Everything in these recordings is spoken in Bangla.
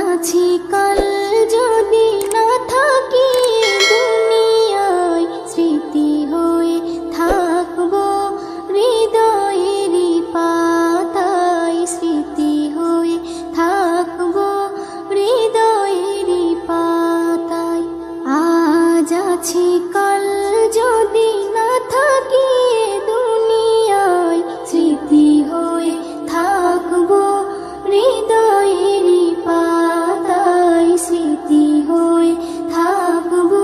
আছি কাল যদি না থাকি দুনিয়ায়, স্মৃতি হয়ে থাকবো হৃদয়েরই পাতায়, স্মৃতি হয়ে থাকবো হৃদয়েরই পাতায়। আজ আছি কাল যদি না থাকি দুনিয়ায়, স্মৃতি হয়ে থাকবো হৃদয়েরই পাতায়, স্মৃতি হয়ে থাকবো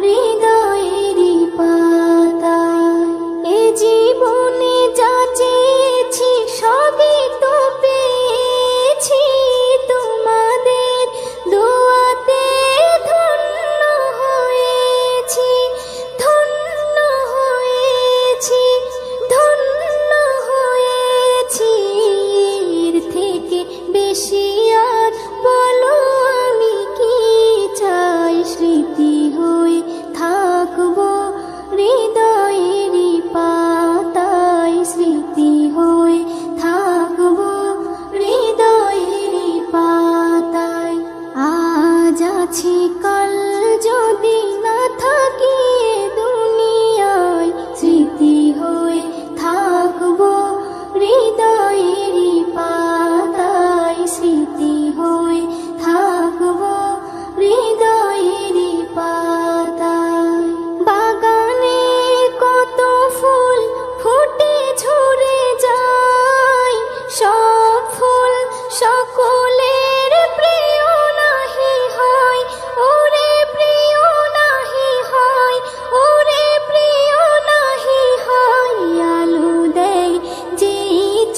হৃদয়েরই পাতায়। এ জীবনে যা চেয়েছি সবই তো পেয়েছি, তোমাদের দোয়াতে ধন্য হয়েছি, ধন্য হয়েছি, ধন্য হয়েছি। এর থেকে বেশি আর বলো আমি কি চাই, স্মৃতি হয়ে থাকবো হৃদয়েরই পাতায়, স্মৃতি হয়ে থাকবো হৃদয়েরই পাতায়। আজ আছি কাল যদি না থাকি দুনিয়ায়, স্মৃতি হয়ে থাকবো হৃদয়েরই পাতায়, স্মৃতি হয়ে থাকবো হৃদয়েরই পাতায়। বাগানে কত ফুল ফুটে ঝরে যায়, সব ফুল সকলের প্রিয় নাহি হয়, ওরে প্রিয় নাহি হয়, ওরে প্রিয় নাহি হয়। আলো দেয় যে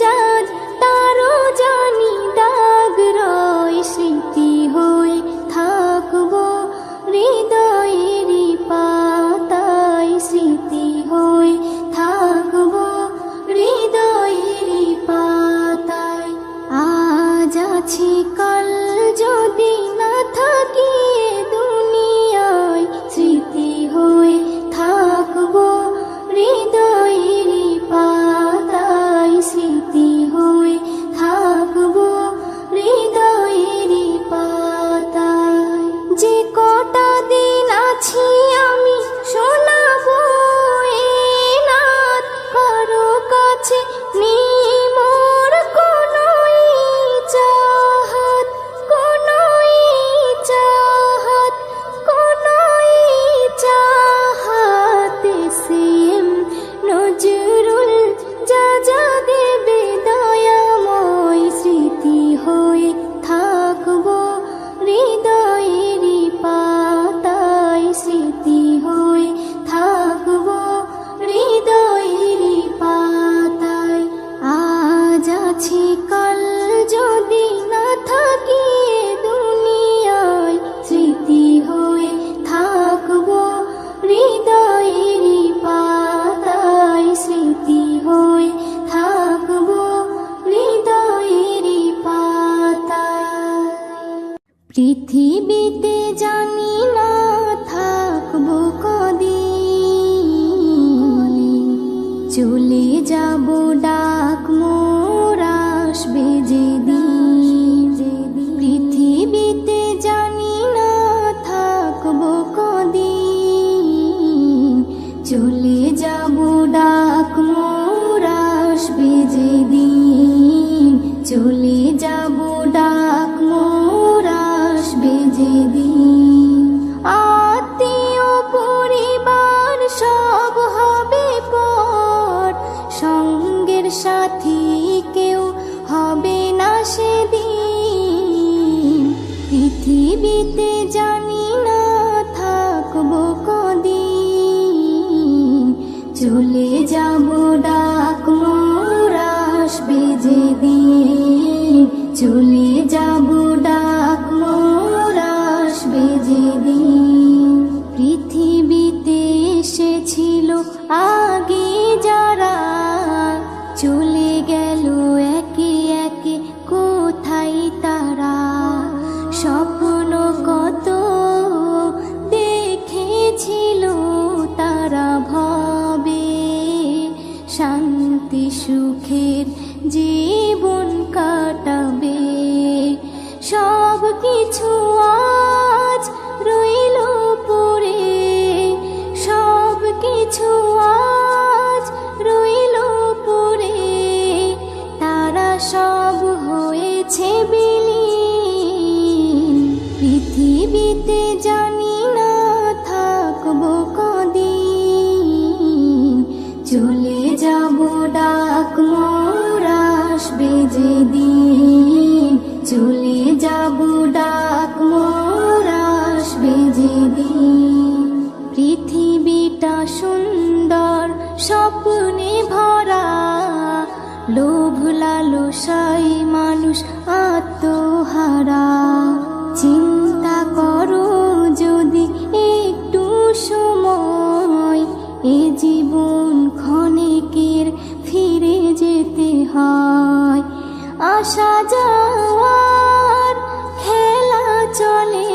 চাঁদ তারও জানি দাগ রয়, স্মৃতি হয়ে থাকবো হৃদয়েরই পাতায়, স্মৃতি হয়ে থাকবো হৃদয়েরই পাতায়। আজ আছি কাল যদি না থাকি দুনিয়ায়, স্মৃতি হয়ে থাকবো হৃদয়েরই পাতায়, স্মৃতি হয়ে থাকবো হৃদয়েরই পাতায়। যে কটা দিন আছি আমি শোনাবো এ নাত, কারো কাছে নেই মোর কোনোই চাহাত, কোনোই চাহাত, কোনোই চাহাত। সেম নজরুল যা যা দেবে দয়াময়, স্মৃতি হয়ে থাকবো হৃদয়েরই পাতায়, স্মৃতি হয়ে থাকবো হৃদয়েরই পাতায়। আজ আছি কাল যদি না থাকি দুনিয়ায়, স্মৃতি হয়ে থাকবো হৃদয়েরই পাতায়, স্মৃতি হয়ে থাকবো হৃদয়েরই পাতায়। পৃথিবীতে জানি না থাকবো কদিন, চলে যাবো ডাক মোর আসবে যেদিন। পৃথিবীতে জানি না থাকবো কদিন, চলে যাবো ডাক মোর আসবে যেদিন, চলে যাবো ডাক মোর আসবে যেদিন। আত্মীয় পরিবার সব হবে পর, সঙ্গের সাথী কেউ হবে না সেদিন। পৃথিবীতে জানি না থাকবো কদিন, চলে যাবো ডাক মোর আসবে যেদিন, চলে যাবো ডাক মোর আসবে যেদিন। পৃথিবীতে এসেছিল আগে যারা, চলে গেল একে একে কোথায় তারা। স্বপ্ন কত দেখেছিল তারা ভাবে, শান্তি সুখের জীবন কাটাবে, কিছু আজ রইল পড়ে, সব কিছু আজ রইল পড়ে, তারা সব হয়েছে বিলীন। পৃথিবীতে জানি না থাকবো কদিন, চলে যাব ডাক মোর আসবে যেদিন, চলে যাব ডাক মোর আসবে যেদিন। পৃথিবীটা সুন্দর স্বপ্নে ভরা, লোভ লালসায় মানুষ আত্মহারা। চিন্তা করো যদি একটু সময়, এ জীবন ক্ষণিকের ফিরে যেতে হয়। আসা যাওয়ার খেলা চলে,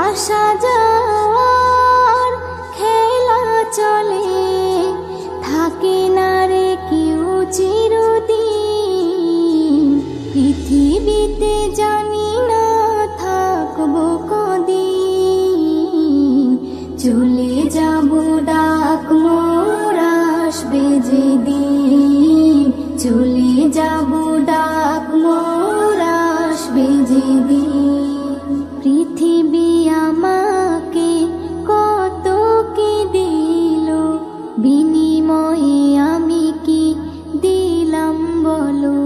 আসা যাওয়ার খেলা চলে, থাকে না রে কেউ চিরদিন। পৃথিবীতে জানি না থাকবো কদিন, চলে যাব ডাক মোর আসবে যেদিন, চলে যাব ডাক মোর আসবে যেদিন। পৃথিবী আমাকে কত কি দিল, বিনিময়ে আমি কি দিলাম বলো।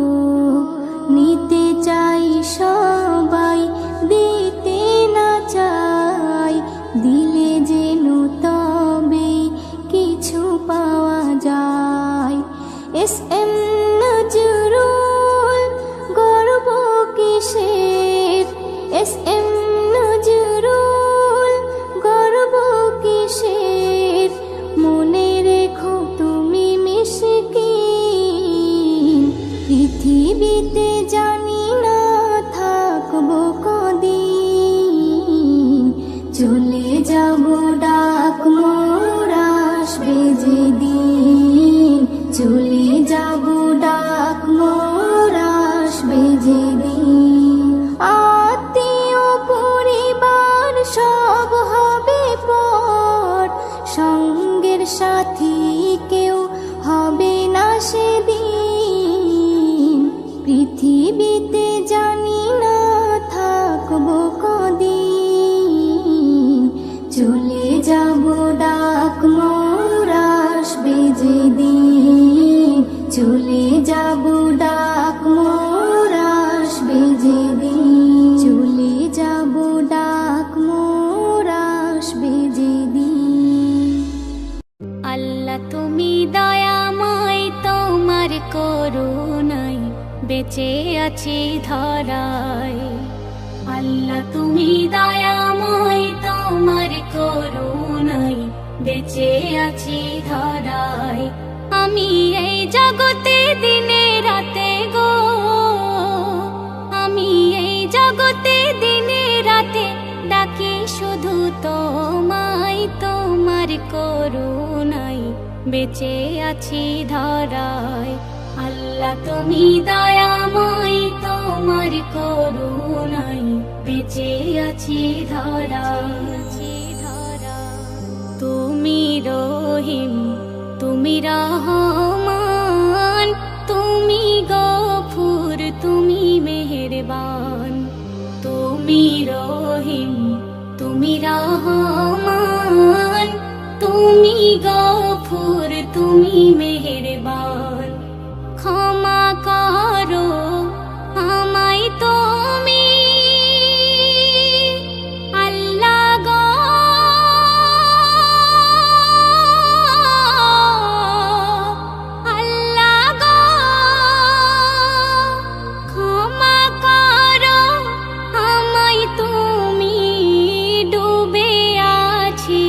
নিতে চাই সবাই, দিতে না চাই, দিলে যেন তবে কিছু পাওয়া যায়। এস এম নজরুল গর্ব কিসের, এস এম নজরুল গর্ব কিসের, মনে রেখো তুমি মিশকিন। পৃথিবীতে জানি না থাকবো কদিন, চলে যাব ডাক মোর আসবে যেদিন, চলে যাব ডাক মোর আসবে যেদিন। আত্মীয় পরিবার সব হবে পর, সঙ্গের সাথী কেউ হবে না সেদিন। পৃথিবীতে জানি না থাকবো কদিন, চলে যাব ডাক মোর আসবে যেদিন, চলে যাব ডাক মোর আসবে যেদিন, চলে যাব ডাক মোর আসবে যেদিন। আল্লাহ তুমি দয়াময়, তোমার করুণায় বেঁচে আছি ধরায়। আল্লাহ তুমি দয়াময়, তোমার করুণায় বেঁচে আছি ধরায়। আমি এই জগতে দিনে রাতে গো, আমি এই জগতে দিনে রাতে ডাকি শুধু তোমায়, তোমার করুণায় বেঁচে আছি ধরায়। আল্লাহ তুমি দয়াময়, তোমার করুণায় বেঁচে আছি ধরায়। তুমি রহিম, তুমি রহমান, তুমি গফুর, তুমি মেহেরবান। তুমি রহিম, তুমি রহমান, তুমি গফুর, তুমি মেহেরবান। ক্ষমা করো আমায় তুমি আল্লাহ গো, আল্লাহ গো। ক্ষমা করো আমায় তুমি, ডুবে আছি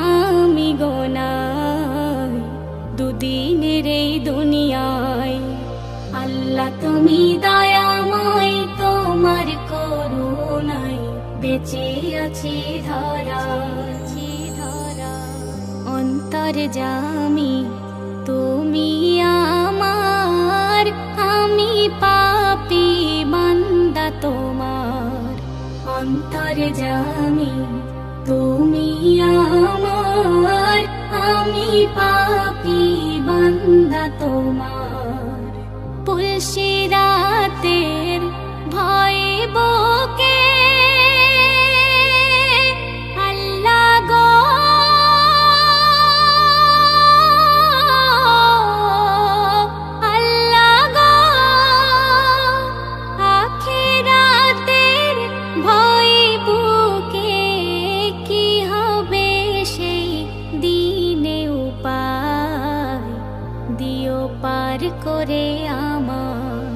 আমি গোনায় দুদিনের এই দুনিয়ায়। আল্লাহ তুমি দয়াময়, তোমার করুণায় বেঁচে আছি ধরায়। অন্তর্যামী তুমি আমার, আমি পাপী বান্দা তোমার। অন্তর্যামী তুমি আমার, আমি পাপী বান্দা তোমার। পুলসি রাতের ভয়ে বুকে আল্লাহ গো আল্লাহ গো, আখিরাতের ভয়ে বুকে কি হবে সেই দিনে উপায় দিও পার করে আমার।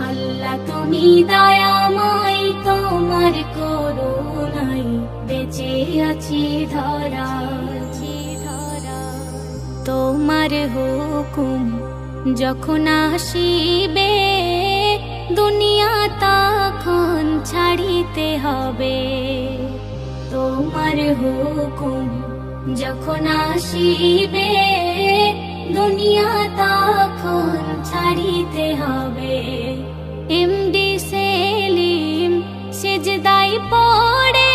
আল্লাহ তুমি দয়াময়, তোমার করুণায় বেঁচে আছি ধরা। তোমার হুকুম যখন আসিবে দুনিয়া তখন ছাড়িতে হবে। তোমার হুকুম যখন আসিবে দুনিয়া তখন ছাড়িতে হবে। এমডি সেলিম সিজদায় পড়ে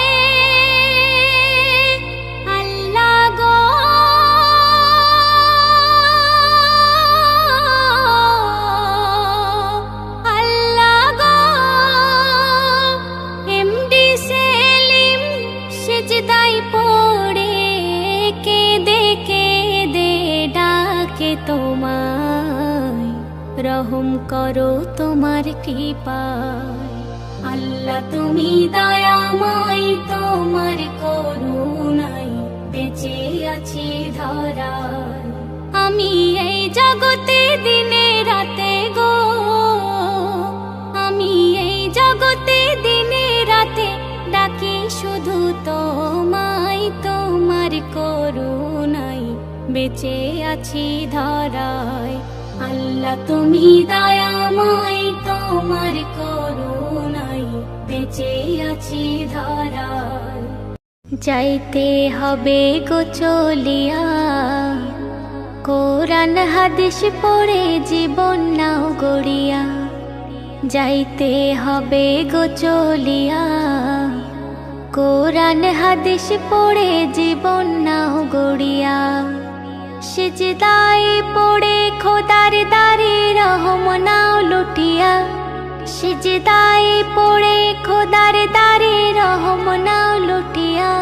আল্লাহ গো আল্লাহ গো, এমডি সেলিম সিজদায় পড়ে কেঁদে কেঁদে ডাকে তোমায়, রহম করো তোমার কৃপায়। আল্লাহ তুমি দয়াময়, তোমার করুণায় বেঁচে আছি ধরায়। আমি এই জগতে দিনে রাতে গো, আমি এই জগতে দিনে রাতে ডাকি শুধু তোমায়, তোমার করুণায় বেঁচে আছি ধরায়। আল্লাহ তুমি দয়াময়, তোমার করুণায় বেঁচে আছি ধরায়। যাইতে হবে গো চলিয়া, কোরআন হাদিস পড়ে জীবন নাও গড়িয়া। যাইতে হবে গো চলিয়া, কোরআন হাদিস পড়ে জীবন নাও গড়িয়া। সিজদায় পড়ে খোদার দারে রহম নাও লুটিয়া। সিজদায় পড়ে খোদার দারে রহম নাও লুটিয়া।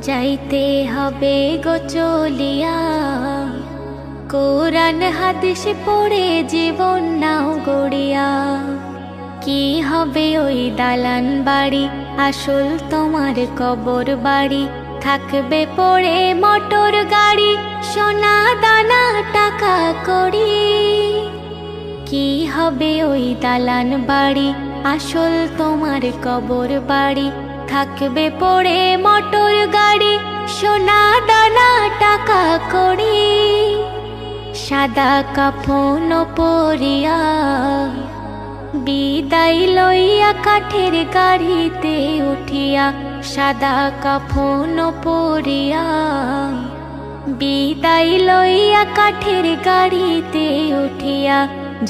যাইতে হবে গো চলিয়া, কোরআন হাদিস পড়ে জীবন নাও গড়িয়া। কি হবে ওই দালান বাড়ি, আসল তোমার কবর বাড়ি। থাকবে পড়ে মোটর গাড়ি, সোনা দানা টাকা কড়ি। কি হবে ওই দালান বাড়ি, আসল তোমার কবর বাড়ি। থাকবে পড়ে মোটর গাড়ি, সোনা দানা টাকা কড়ি। সাদা কাফন পরিয়া বিদায় লইয়া কাঠের গাড়িতে উঠিয়া। সাদা কাফন পরিয়া বিদায় লইয়া কাঠের গাড়িতে উঠিয়া।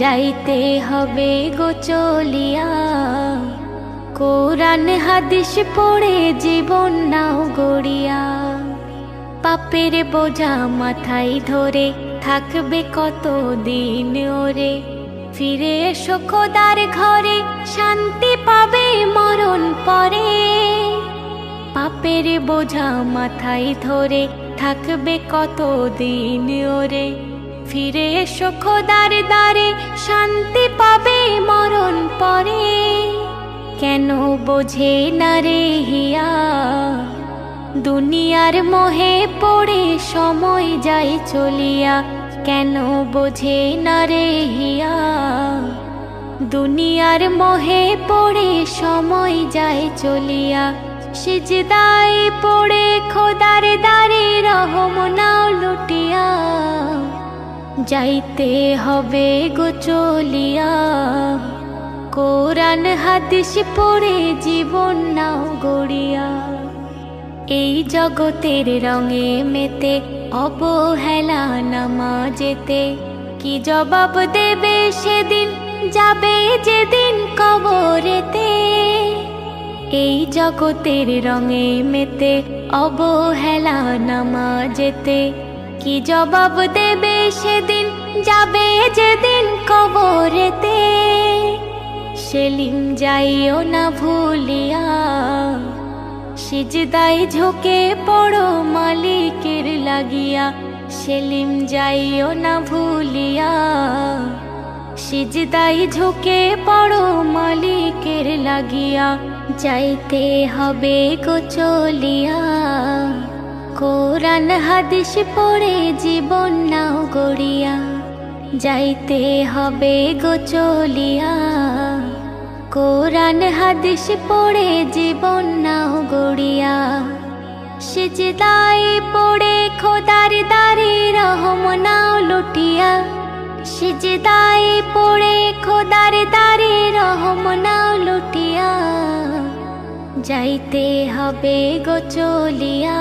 যাইতে হবে গো চলিয়া, কোরআন হাদিস পড়ে জীবন নাও গড়িয়া। পাপের বোঝা মাথায় ধরে থাকবে কত দিন ওরে। ফিরে এসো খোদার ঘরে, শান্তি পাবে মরণ পরে। পাপের বোঝা মাথায় ধরে থাকবে কত দিন ওরে। ফিরে এসো খোদার দ্বারে, শান্তি পাবে মরণ পরে। কেন বোঝে না রে হিয়া, দুনিয়ার মোহে পড়ে সময় যায় চলিয়া। কেন বোঝে না রে হিয়া, দুনিয়ার মোহে পড়ে সময় যায় চলিয়া। সিজদায় পড়ে খোদার দ্বারে রহম নাও লুটিয়া। যাইতে হবে গো চলিয়া, কোরআন হাদিস পড়ে জীবন নাও গড়িয়া। এই জগতের রঙে মেতে অবহেলা নামাজেতে। কি জবাব দেবে সেদিন, যাবে যেদিন কবরেতে। এই জগতের রঙে মেতে অবহেলা নামাজেতে কি জবাব দেবে সেদিন, যাবে যেদিন কবরেতে। সেলিম যাইও না ভুলিয়া, সিজদায় ঝুঁকে পড়ো মালিকের লাগিয়া। সেলিম যাইও না ভুলিয়া, সিজদায় ঝুঁকে পড়ো মালিকের লাগিয়া। যাইতে হবে গো চলিয়া, কোরআন হাদিস পড়ে জীবন নাও গড়িয়া। যাইতে হবে গো চলিয়া, কোরআন হাদিস পড়ে জীবন নাও গড়িয়া। সিজদায় পড়ে খোদার দারে রহম নাও লুটিয়া। সিজদায় পড়ে খোদার দারে রহম নাও লুটিয়া। যাইতে হবে গো চলিয়া,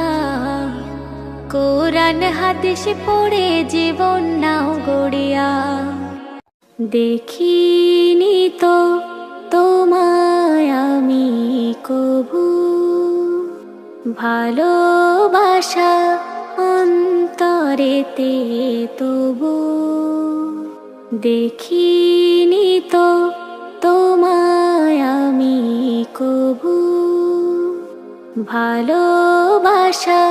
কোরআন হাদিস পড়ে জীবন নাও গড়িয়া। দেখিনি তো তোমায় আমি কভু, ভালোবাসা অন্তরেতে তবু। দেখিনি তো তোমায় আমি কভু, ভালোবাসা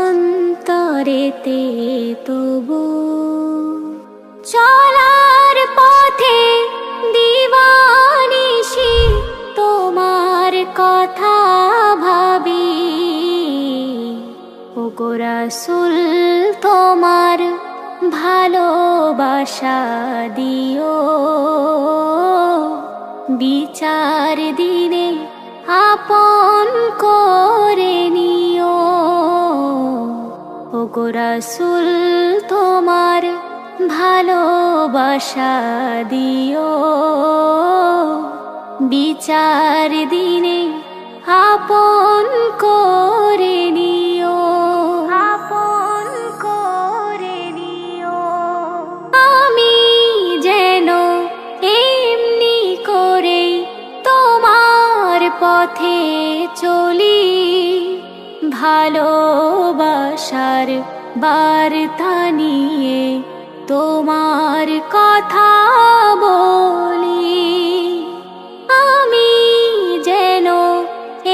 অন্তরেতে তবু। চলার পথে দিবানিশি তোমার কথা ভাবি, ওগো রাসূল তোমার ভালোবাসা দিও। বিচার দিনে আপন করে নিও, ওগো রাসূল তোমার ভালোবাসা দিও। বিচার দিনে আপন করে নিও, আপন করে নিও। আমি যেন এমনি করে তোমার পথে চলি, ভালোবাসার বার্তা নিয়ে তোমার কথা বলি। আমি যেন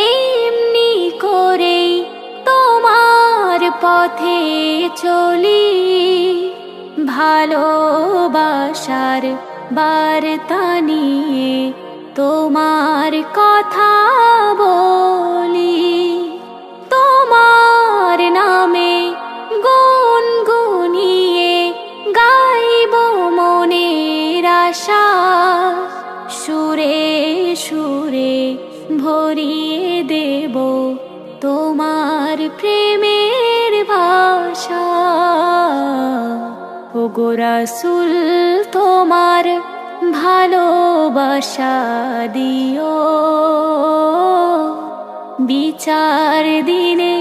এমনি করে তোমার পথে চলি, ভালোবাসার বার্তা নিয়ে তোমার কথা বলি। তোমার নামে গুনগুনিয়ে গাইব মনের আশা, সুরে সুরে ভরিয়ে দেব তোমার প্রেমের ভাষা। ওগো রাসূল তোমার ভালোবাসা দিও। বিচার দিনে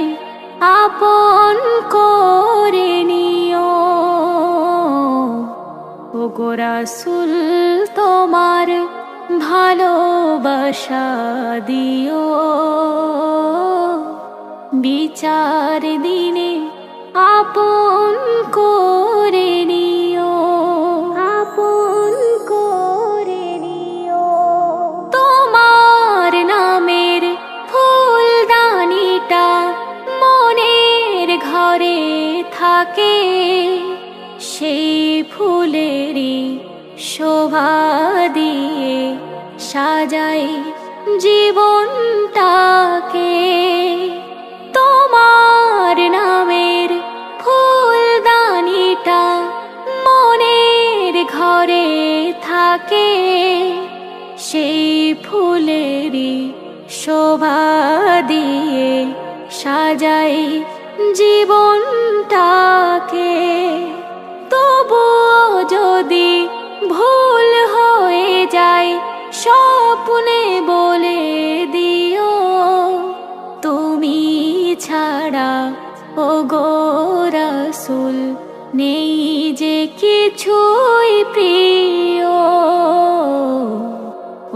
আপন করে নিও, ওগো রাসূল তোমার ভালোবাসা দিও। বিচার দিনে আপন করে নিও, আপন করে নিও। তোমার নামের ফুলদানিটা মনের ঘরে থাকে, সেই ফুলেরই শোভা দিয়ে সাজাই জীবনটাকে। তোমার নামের ফুলদানিটা মনের ঘরে থাকে, সেই ফুলেরই শোভা দিয়ে সাজাই জীবনটাকে। তবুও যদি ভুল হয়ে যায় স্বপ্নে বলে দিও, তুমি ছাড়া ওগো রাসূল নেই যে কিছুই প্রিয়।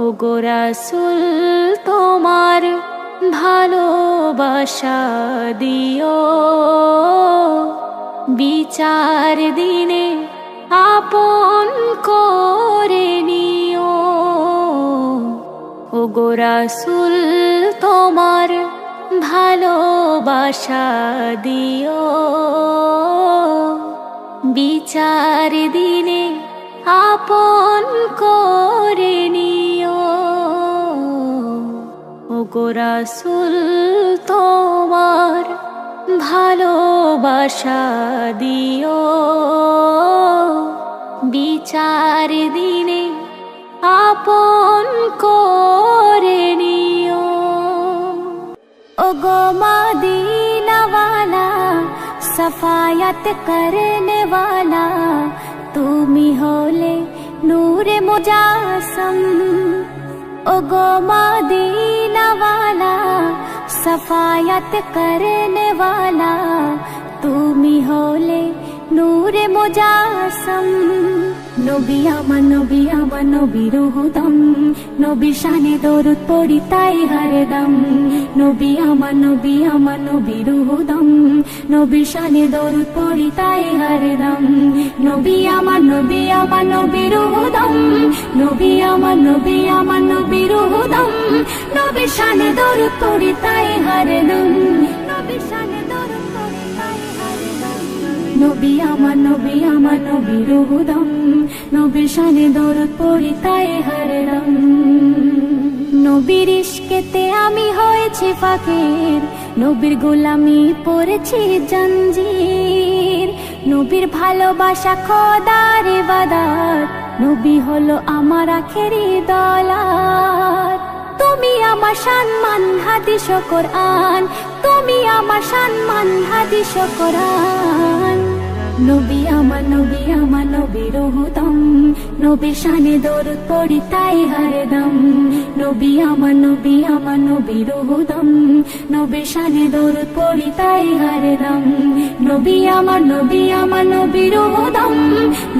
ওগো গো রাসূল তোমার ভালোবাসা দিও, বিচার দিনে আপন করে নিও। ও গো রাসূল তোমার ভালোবাসা দিও, বিচার দিনে আপন করে নিও। ও গো রাসূল তোমার ভালোবাসা দিও, বিচার দিনে আপন করে নিও। ও গো মদিনা वाला सफायत करने वाला, তুমি হলে নূরে মুজাসম। ও গো মদিনা वाला सफायत करने वाला, তুমি হলে নূরে মুজাসম। নবী আমার নবী আমার নবীর হুদম, নবীর শানে দরুদ পড়ি তাই হরদম। নবী আমার নবী আমার নবীর হুদম, নবীর শানে দরুদ পড়ি তাই হরদম। নবী আমার নবী আমার নবীর হুদম, নবী আমার নবী আমার নবীর হুদম, নবীর শানে দরুদ পড়ি তাই হরদম। নবীর শানে দরুদ পড়ি তাই হরদম। নবী আমার নবী আমার নবীর হুদম, নবীর শানে দরুদ পড়ি তাই হরদম। নবীর ইশকেতে আমি হয়েছি ফাকির, নবীর গোলামি পড়েছি জঞ্জির। নবীর ভালোবাসা খোদার ইবাদত, নবী হলো আমার আখেরি দৌলত। তুমি আমার সম্মান হাদিস ও কোরআন, তুমি আমার সম্মান হাদিস ও কোরআন। নবী আমার নবী আমার নবীর হুদম, নবীর শানে দরুদ পড়ি তাই হরদম। নবী আমার নবী আমার নবীর হুদম, নবীর শানে দরুদ পড়ি তাই হরদম। নবী আমার নবী আমার নবীর হুদম,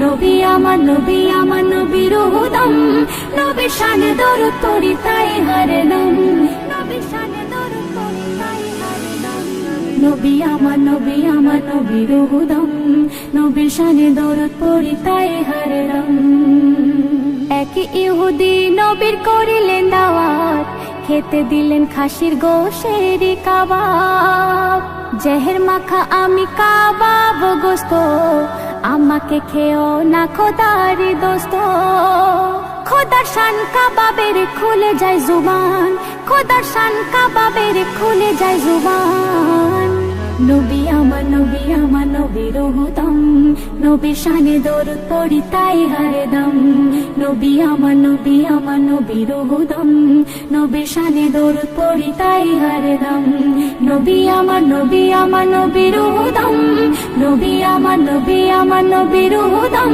নবী আমার নবী আমার নবীর হুদম, নবীর শানে দরুদ পড়ি তাই হরদম। নবীর শানে দরুদ পড়ি তাই হরদম। নবী আমার নবী আমার নবীর হুদম, নবীর শানে দরুদ পড়ি তাই হরদম। এক ইহুদি নবীর করিলেন দাওয়াত, খেতে দিলেন খাসির গোশের কাবাব। জেহের মাখা আমি কাবাব গোস্ত, আমাকে খেও না খোদার দোস্ত। খোদার শান কাবাবের খুলে যায় জুবান, খোদার শান কাবাবের খুলে যায় জুবান। নবী আমার নবী আমার নবীর হুদম, নবীর শানে দরুদ পড়ি তাই হরদম। নবী আমার নবী আমার নবীর হুদম, নবীর শানে দরুদ পড়ি তাই হরদম। নবী আমার নবী আমার নবীর হুদম, নবী আমার নবী আমার নবীর হুদম,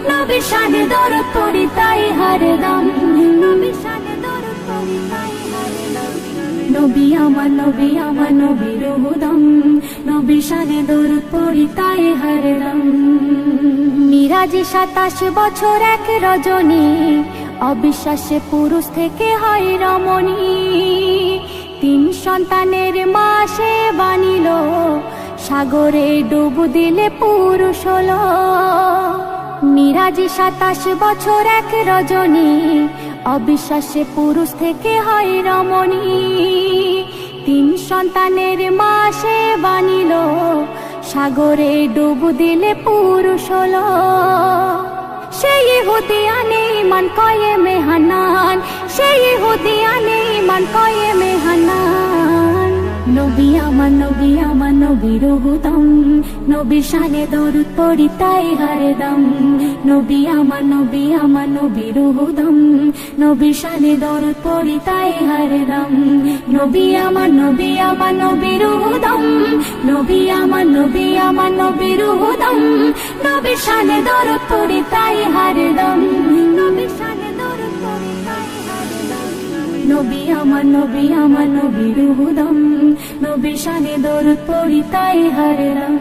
নবীর শানে দরুদ পড়ি তাই হরদম। নবীর শানে দরুদ পড়ি তাই হরদম। নবী আমার নবী আমার নবীর হুদম, নবীর শানে দরুদ পড়ি তাই হরদম। মিরাজে 27 বছর এক রজনী, অবিশ্বাসে পুরুষ থেকে হয় রমণী। 3 সন্তানের মা সে বানিল, সাগরে ডুব দিলে পুরুষ হলো। মিরাজে 27 বছর এক রজনী, অবিশ্বাসে পুরুষ থেকে হয় রমণী। 3 সন্তানের মা সে বানিল, সাগরে ডুব দিলে পুরুষ হলো। সেই ইহুদিয়ানে মান কয়ে মেহানান, সেই ইহুদিয়ানে মান কয়ে মেহানান। নবী আমার নবী আমার নবীর হুদম, নবীর শানে দরুদ পড়ি তাই হরদম। নবী আমার নবী আমার নবীর হুদম, নবীর শানে দরুদ পড়ি তাই হরদম। নবী আমার নবী আমার নবীর হুদম, নবী আমার নবী আমার নবীর হুদম, নবীর শানে দরুদ পড়ি তাই হরদম। নবীর শানে দরুদ পড়ি তাই হরদম। নবী আমার নবী আমার নবীর হুদম, নবীর শানে দরুদ পড়ি তাই হরদম।